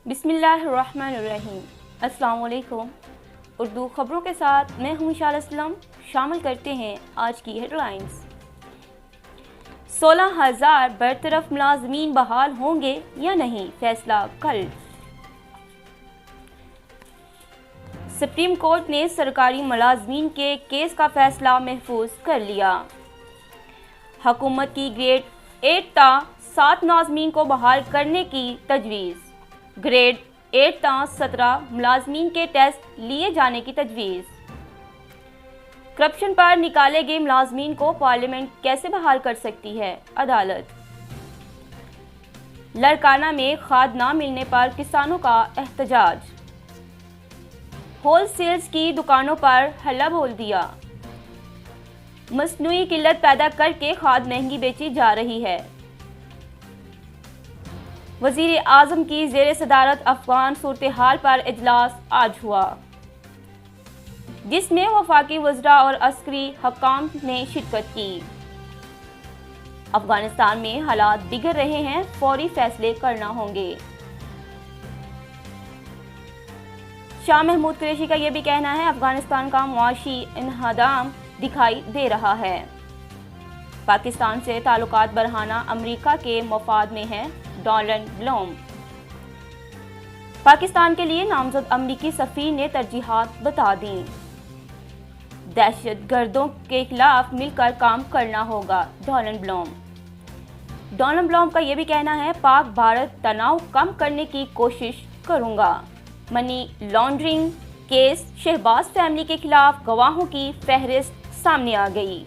बिस्मिल्लाहिर्रहमानिर्रहीम। अस्सलाम वालेकुम। उर्दू खबरों के साथ मैं हूं इशाल असलम। शामिल करते हैं आज की हेडलाइंस। 16,000 बरतरफ मुलाजमीन बहाल होंगे या नहीं, फैसला कल। सुप्रीम कोर्ट ने सरकारी मुलाजमीन के केस का फैसला महफूज कर लिया। हुकूमत की ग्रेड 8 ता 7 मुलाजमीन को बहाल करने की तजवीज़। ग्रेड 8 ता 17 मुलाजमीन के टेस्ट लिए जाने की तजवीज़। करप्शन पर निकाले गए मुलाजमीन को पार्लियामेंट कैसे बहाल कर सकती है अदालत। लड़काना में खाद ना मिलने पर किसानों का एहतजाज। होलसेल्स की दुकानों पर हल्ला बोल दिया। मसनूई किल्लत पैदा करके खाद महंगी बेची जा रही है। वजीर आजम की ज़ेरे सदारत अफगान सूरत हाल पर इजलास आज हुआ, जिसमें वफाकी वज़रा और अस्करी हकाम ने शिरकत की। अफगानिस्तान में हालात बिगड़ रहे हैं, फौरी फैसले करना होंगे। शाह महमूद कुरैशी का यह भी कहना है, अफगानिस्तान का मुआशी इन्हदाम दिखाई दे रहा है। पाकिस्तान से ताल्लुकात बढ़ाना अमेरिका के मफाद में है, डोनाल्ड ब्लूम। पाकिस्तान के लिए नामजद अमेरिकी सफीर ने तरजीहात बता दी। दहशतगर्दों के खिलाफ मिलकर काम करना होगा, डोनाल्ड ब्लूम। डोनाल्ड ब्लूम का यह भी कहना है, पाक भारत तनाव कम करने की कोशिश करूंगा। Money laundering case, Shahbaz family के खिलाफ गवाहों की फहरिस्त सामने आ गई।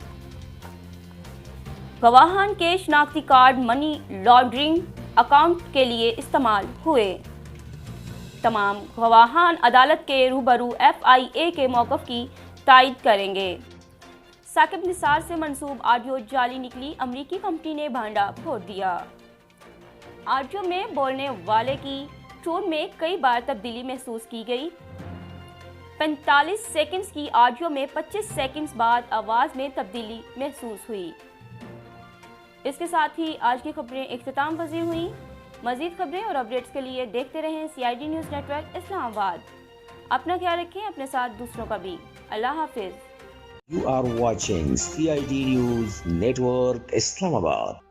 गवाहान के शनाख्ती कार्ड मनी लॉन्ड्रिंग अकाउंट के लिए इस्तेमाल हुए। तमाम गवाहान अदालत के रूबरू FIA के मौक़िफ़ की तायद करेंगे। साकिब निसार से मंसूब ऑडियो जाली निकली, अमरीकी कंपनी ने भांडा फोड़ दिया। ऑडियो में बोलने वाले की टोन में कई बार तब्दीली महसूस की गई। 45 सेकंड्स की ऑडियो में 25 सेकंड्स बाद आवाज़ में तब्दीली महसूस हुई। इसके साथ ही आज की खबरें इख्तिताम पजीर हुई। मज़ीद खबरें और अपडेट्स के लिए देखते रहें CID न्यूज़ नेटवर्क इस्लामाबाद। अपना ख्याल रखें, अपने साथ दूसरों का भी। अल्लाह हाफिज़। You are watching CID News Network Islamabad.